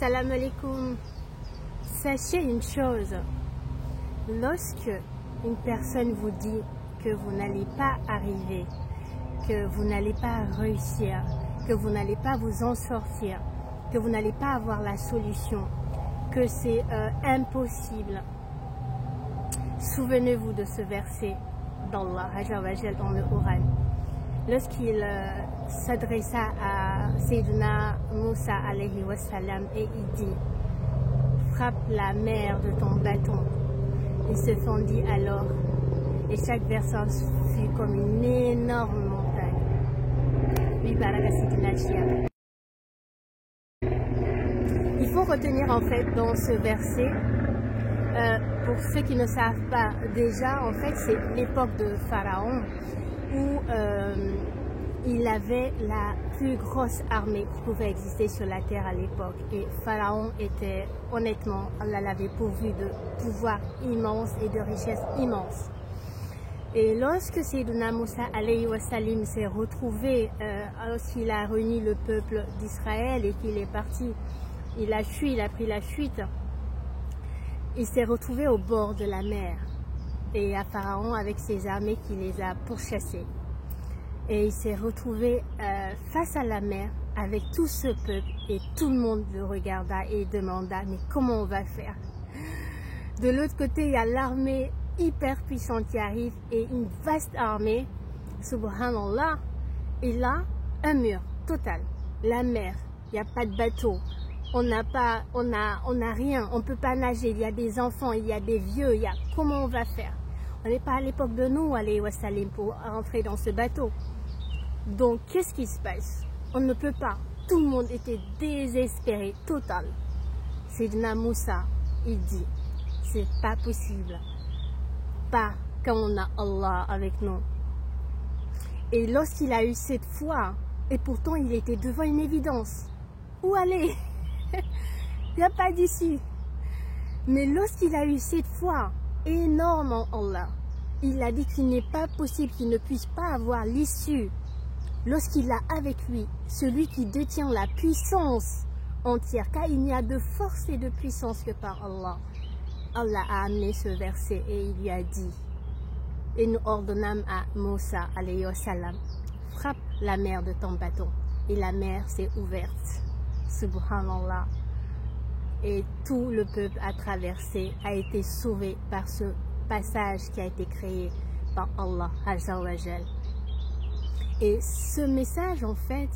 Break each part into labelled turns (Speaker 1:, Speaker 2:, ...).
Speaker 1: Salam alaikum. Sachez une chose, lorsque une personne vous dit que vous n'allez pas arriver, que vous n'allez pas réussir, que vous n'allez pas vous en sortir, que vous n'allez pas avoir la solution, que c'est impossible, souvenez-vous de ce verset d'Allah dans le Coran. Lorsqu'il s'adressa à Sayyidina Moussa alayhi wa sallam et il dit: frappe la mer de ton bâton. Il se fendit alors et chaque versant fut comme une énorme montagne. Il faut retenir en fait dans ce verset, pour ceux qui ne savent pas déjà, en fait c'est l'époque de Pharaon où il avait la plus grosse armée qui pouvait exister sur la terre à l'époque. Et Pharaon était, honnêtement, Allah l'avait pourvu de pouvoir immense et de richesses immenses. Et lorsque Sayyidina Moussa alayhi wa sallam s'est retrouvé, lorsqu'il a réuni le peuple d'Israël et qu'il est parti, il a fui, il a pris la fuite, il s'est retrouvé au bord de la mer. Et il y a Pharaon avec ses armées qui les a pourchassés. Et il s'est retrouvé face à la mer avec tout ce peuple et tout le monde le regarda et demanda: mais comment on va faire? De l'autre côté, il y a l'armée hyper puissante qui arrive et une vaste armée, subhanallah, et là, un mur total, la mer, il n'y a pas de bateau, on n'a rien, on ne peut pas nager, il y a des enfants, il y a des vieux, comment on va faire? On n'est pas à l'époque de nous, alayhi wa sallam, pour rentrer dans ce bateau. Donc, qu'est-ce qui se passe? On ne peut pas. Tout le monde était désespéré, total. Sayyidina Moussa, il dit: c'est pas possible. Pas quand on a Allah avec nous. Et lorsqu'il a eu cette foi, et pourtant il était devant une évidence. Où aller? Il n'y a pas d'issue. Mais lorsqu'il a eu cette foi énorme en Allah, il a dit qu'il n'est pas possible qu'il ne puisse pas avoir l'issue. Lorsqu'il a avec lui celui qui détient la puissance entière, car il n'y a de force et de puissance que par Allah. Allah a amené ce verset et il lui a dit, et nous ordonnâmes à Moussa alayhi wa sallam: frappe la mer de ton bâton. Et la mer s'est ouverte, subhanallah, et tout le peuple a traversé, a été sauvé par ce passage qui a été créé par Allah azza wa jal. Et ce message, en fait,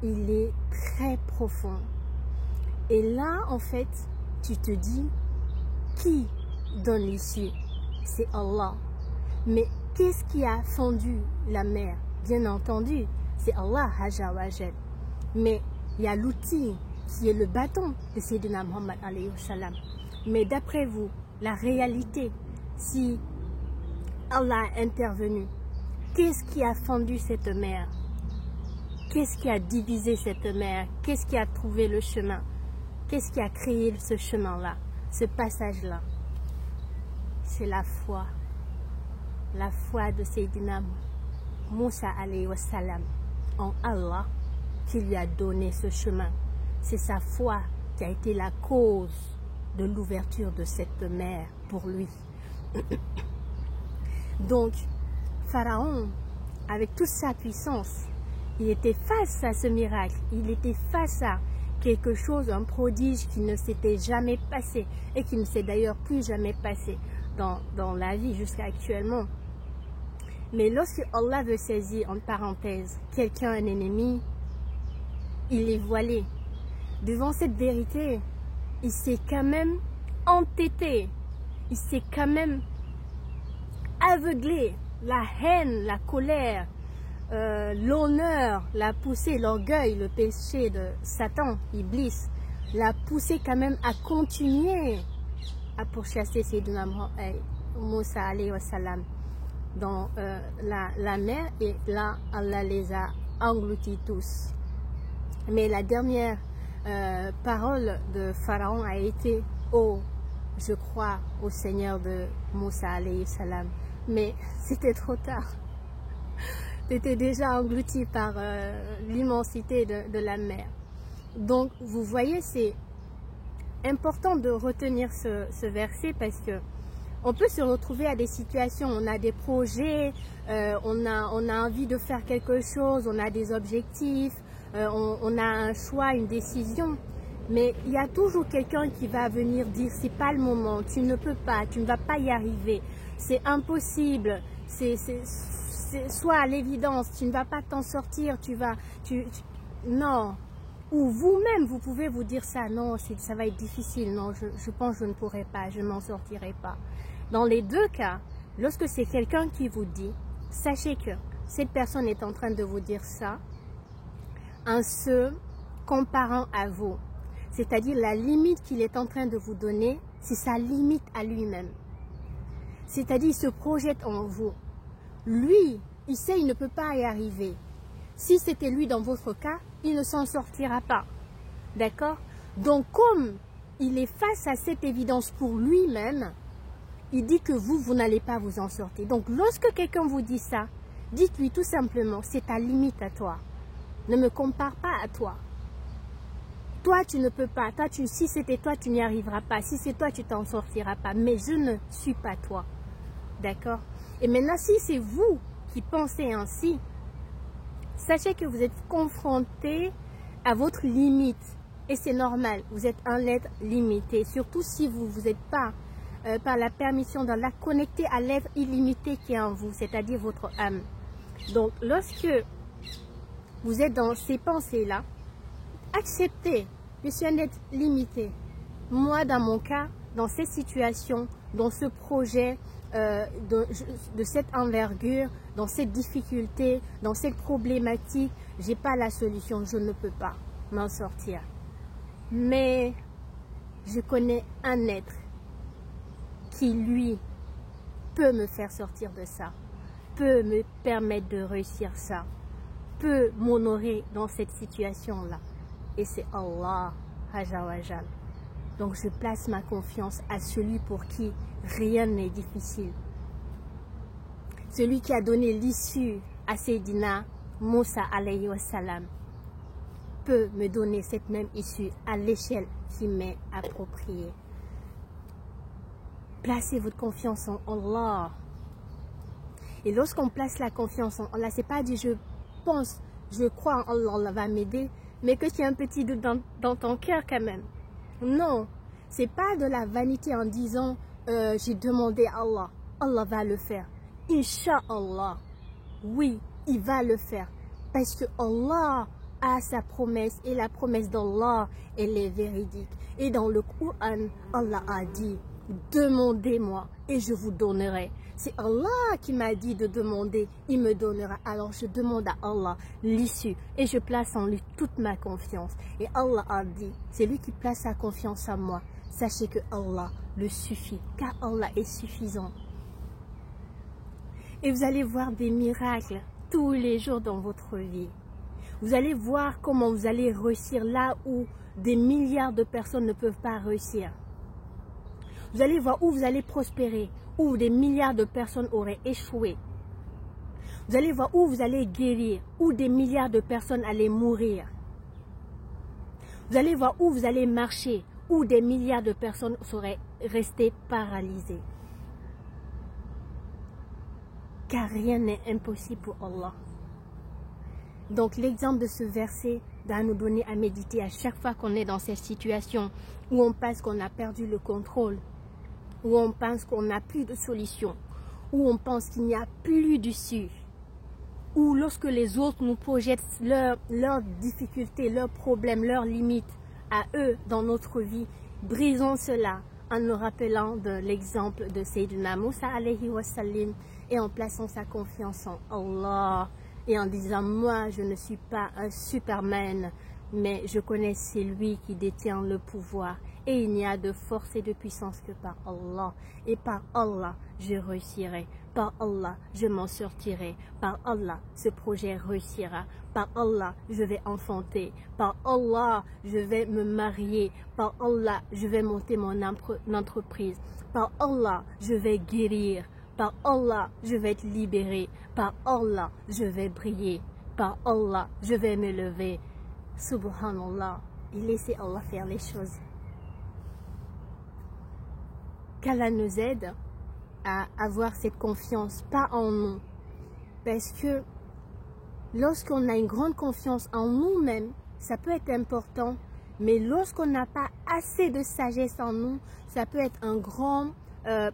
Speaker 1: il est très profond. Et là, en fait, tu te dis, qui donne l'issue? C'est Allah. Mais qu'est-ce qui a fendu la mer? Bien entendu, c'est Allah azza wa jal. Mais il y a l'outil qui est le bâton de Sayyidina Muhammad alayhi wa sallam. Mais d'après vous, la réalité, si Allah a intervenu, qu'est-ce qui a fendu cette mer? Qu'est-ce qui a divisé cette mer? Qu'est-ce qui a trouvé le chemin? Qu'est-ce qui a créé ce chemin-là, ce passage-là? C'est la foi. La foi de Sayyidina Moussa alayhi wa sallam en Allah qui lui a donné ce chemin. C'est sa foi qui a été la cause de l'ouverture de cette mer pour lui. Donc, Pharaon, avec toute sa puissance, il était face à ce miracle, il était face à quelque chose, un prodige qui ne s'était jamais passé et qui ne s'est d'ailleurs plus jamais passé dans la vie jusqu'à actuellement. Mais lorsque Allah veut saisir, en parenthèse, quelqu'un, un ennemi, il est voilé. Devant cette vérité, il s'est quand même entêté, il s'est quand même aveuglé. La haine, la colère, l'honneur l'a poussé, l'orgueil, le péché de Satan, Iblis, l'a poussé quand même à continuer à pourchasser Sayyidina Moussa alayhi wa sallam dans la mer, et là Allah les a engloutis tous. Mais la dernière parole de Pharaon a été: oh, je crois au Seigneur de Moussa alayhi salam. Mais c'était trop tard. Tu étais déjà englouti par l'immensité de la mer. Donc, vous voyez, c'est important de retenir ce verset parce que on peut se retrouver à des situations, on a des projets, on a envie de faire quelque chose, on a des objectifs, on a un choix, une décision. Mais il y a toujours quelqu'un qui va venir dire c'est pas le moment, tu ne peux pas, tu ne vas pas y arriver, c'est impossible, c'est soit à l'évidence, tu ne vas pas t'en sortir, non. Ou vous-même, vous pouvez vous dire ça, non, ça va être difficile, non, je pense que je ne pourrai pas, je ne m'en sortirai pas. Dans les deux cas, lorsque c'est quelqu'un qui vous dit, sachez que cette personne est en train de vous dire ça en se comparant à vous. C'est-à-dire la limite qu'il est en train de vous donner, c'est sa limite à lui-même. C'est-à-dire il se projette en vous. Lui, il sait il ne peut pas y arriver. Si c'était lui dans votre cas, il ne s'en sortira pas. D'accord? Donc comme il est face à cette évidence pour lui-même, il dit que vous n'allez pas vous en sortir. Donc lorsque quelqu'un vous dit ça, dites-lui tout simplement, c'est ta limite à toi. Ne me compare pas à toi. Toi, tu ne peux pas. Toi, si c'était toi, tu n'y arriveras pas. Si c'est toi, tu t'en sortiras pas. Mais je ne suis pas toi. D'accord? Et maintenant, si c'est vous qui pensez ainsi, sachez que vous êtes confronté à votre limite. Et c'est normal. Vous êtes un être limité. Surtout si vous n'êtes pas, par la permission d'Allah, connecté à l'être illimité qui est en vous, c'est-à-dire votre âme. Donc, lorsque vous êtes dans ces pensées-là, acceptez, je suis un être limité. Moi, dans mon cas, dans cette situation, dans ce projet, de cette envergure, dans cette difficulté, dans cette problématique, je n'ai pas la solution, je ne peux pas m'en sortir. Mais je connais un être qui, lui, peut me faire sortir de ça, peut me permettre de réussir ça, peut m'honorer dans cette situation-là. Et c'est Allah, Azawajal. Donc je place ma confiance à celui pour qui rien n'est difficile. Celui qui a donné l'issue à Sayyidina Moussa alayhi wa salam peut me donner cette même issue à l'échelle qui m'est appropriée. Placez votre confiance en Allah. Et lorsqu'on place la confiance en Allah, c'est pas dit je pense, je crois en Allah, Allah va m'aider, mais que tu as un petit doute dans ton cœur quand même. Non, c'est pas de la vanité en disant j'ai demandé à Allah, Allah va le faire. Inch'Allah, oui, il va le faire. Parce que Allah a sa promesse et la promesse d'Allah, elle est véridique. Et dans le Coran, Allah a dit, demandez-moi et je vous donnerai. C'est Allah qui m'a dit de demander, il me donnera. Alors je demande à Allah l'issue et je place en lui toute ma confiance. Et Allah a dit, c'est lui qui place sa confiance en moi. Sachez que Allah le suffit, car Allah est suffisant. Et vous allez voir des miracles tous les jours dans votre vie. Vous allez voir comment vous allez réussir là où des milliards de personnes ne peuvent pas réussir. Vous allez voir où vous allez prospérer, où des milliards de personnes auraient échoué. Vous allez voir où vous allez guérir, où des milliards de personnes allaient mourir. Vous allez voir où vous allez marcher, où des milliards de personnes seraient restées paralysées. Car rien n'est impossible pour Allah. Donc l'exemple de ce verset va nous donner à méditer à chaque fois qu'on est dans cette situation où on pense qu'on a perdu le contrôle, où on pense qu'on n'a plus de solution, où on pense qu'il n'y a plus d'issue, où lorsque les autres nous projettent leurs difficultés, leurs problèmes, leurs limites à eux dans notre vie, brisons cela en nous rappelant de l'exemple de Sayyidina Moussa alayhi wa sallam et en plaçant sa confiance en Allah et en disant moi je ne suis pas un Superman mais je connais celui qui détient le pouvoir et il n'y a de force et de puissance que par Allah et par Allah je réussirai, par Allah je m'en sortirai, par Allah ce projet réussira, par Allah je vais enfanter, par Allah je vais me marier, par Allah je vais monter mon entreprise, par Allah je vais guérir, par Allah je vais être libéré, par Allah je vais briller, par Allah je vais me lever. Subhanallah, et laissez Allah faire les choses. qu'Allah nous aide à avoir cette confiance, pas en nous. Parce que lorsqu'on a une grande confiance en nous-mêmes, ça peut être important, mais lorsqu'on n'a pas assez de sagesse en nous, ça peut être un grand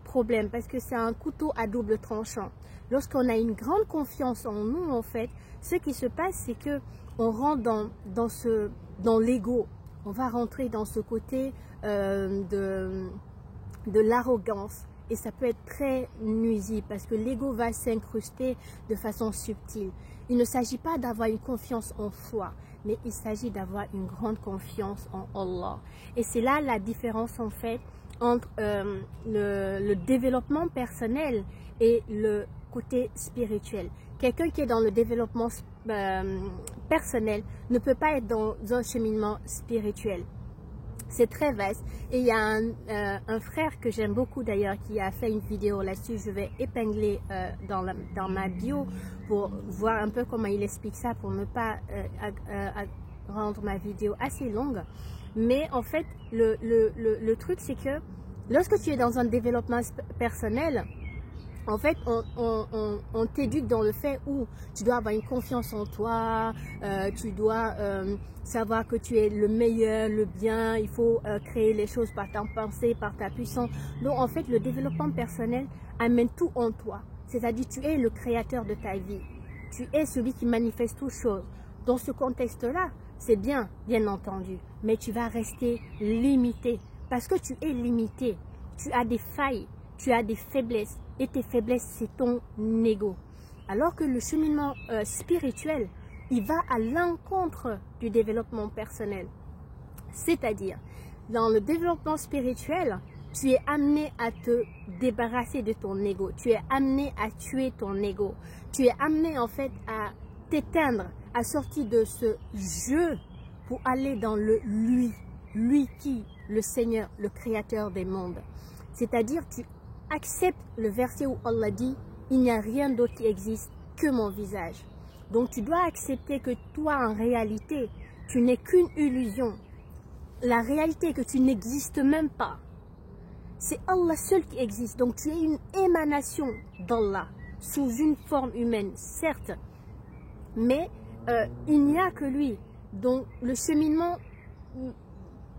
Speaker 1: problème, parce que c'est un couteau à double tranchant. Lorsqu'on a une grande confiance en nous, en fait, ce qui se passe, c'est que on rentre dans l'ego. On va rentrer dans ce côté de l'arrogance. Et ça peut être très nuisible parce que l'ego va s'incruster de façon subtile. Il ne s'agit pas d'avoir une confiance en soi, mais il s'agit d'avoir une grande confiance en Allah. Et c'est là la différence en fait entre le développement personnel et le côté spirituel. Quelqu'un qui est dans le développement personnel ne peut pas être dans un cheminement spirituel. C'est très vaste et il y a un frère que j'aime beaucoup d'ailleurs qui a fait une vidéo là-dessus. Je vais épingler dans ma bio pour voir un peu comment il explique ça pour ne pas rendre ma vidéo assez longue. Mais en fait, le truc c'est que lorsque tu es dans un développement personnel, en fait, on t'éduque dans le fait où tu dois avoir une confiance en toi, tu dois savoir que tu es le meilleur, le bien, il faut créer les choses par ta pensée, par ta puissance. Donc, en fait, le développement personnel amène tout en toi. C'est-à-dire, tu es le créateur de ta vie. Tu es celui qui manifeste toutes choses. Dans ce contexte-là, c'est bien, bien entendu, mais tu vas rester limité parce que tu es limité. Tu as des failles, tu as des faiblesses. Et tes faiblesses, c'est ton ego. Alors que le cheminement spirituel, il va à l'encontre du développement personnel. C'est-à-dire, dans le développement spirituel, tu es amené à te débarrasser de ton ego. Tu es amené à tuer ton ego. Tu es amené en fait à t'éteindre, à sortir de ce jeu pour aller dans le lui. Lui qui, le Seigneur, le Créateur des mondes. C'est-à-dire, tu accepte le verset où Allah dit « Il n'y a rien d'autre qui existe que mon visage ». Donc tu dois accepter que toi en réalité, tu n'es qu'une illusion. La réalité est que tu n'existes même pas. C'est Allah seul qui existe. Donc tu es une émanation d'Allah sous une forme humaine, certes. Mais il n'y a que lui. Donc le cheminement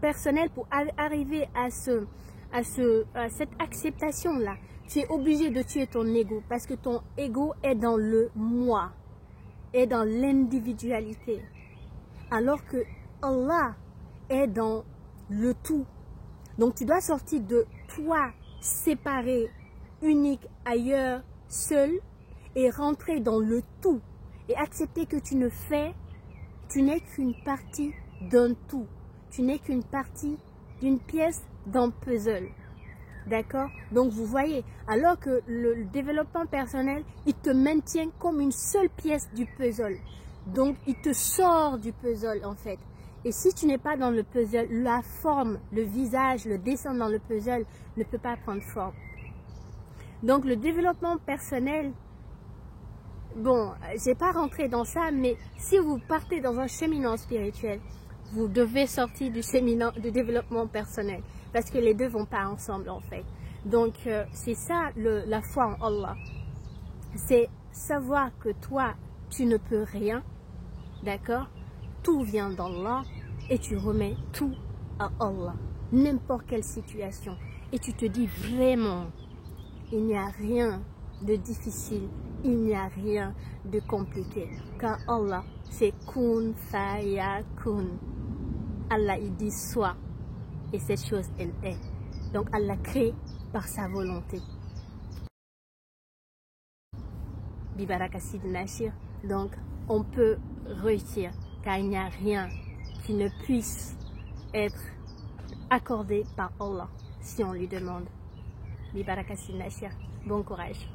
Speaker 1: personnel pour arriver à cette acceptation-là, tu es obligé de tuer ton ego parce que ton ego est dans le moi, est dans l'individualité. Alors que Allah est dans le tout. Donc tu dois sortir de toi, séparé, unique, ailleurs, seul, et rentrer dans le tout. Et accepter que tu n'es qu'une partie d'un tout. Tu n'es qu'une partie d'une pièce d'un puzzle. D'accord? Donc vous voyez, alors que le développement personnel, il te maintient comme une seule pièce du puzzle. Donc il te sort du puzzle en fait. Et si tu n'es pas dans le puzzle, la forme, le visage, le dessin dans le puzzle ne peut pas prendre forme. Donc le développement personnel, bon, j'ai pas rentré dans ça, mais si vous partez dans un cheminement spirituel, vous devez sortir du cheminement de développement personnel. Parce que les deux vont pas ensemble en fait. Donc c'est ça la foi en Allah. C'est savoir que toi, tu ne peux rien. D'accord? Tout vient d'Allah et tu remets tout à Allah. N'importe quelle situation. Et tu te dis vraiment, il n'y a rien de difficile. Il n'y a rien de compliqué. Car Allah, c'est kun fayakun. Allah, il dit soit. Et cette chose, elle est. Donc, Allah crée par sa volonté. Bibaraka Sid Nashir. Donc, on peut réussir, car il n'y a rien qui ne puisse être accordé par Allah si on lui demande. Bibaraka Sid Nashir. Bon courage.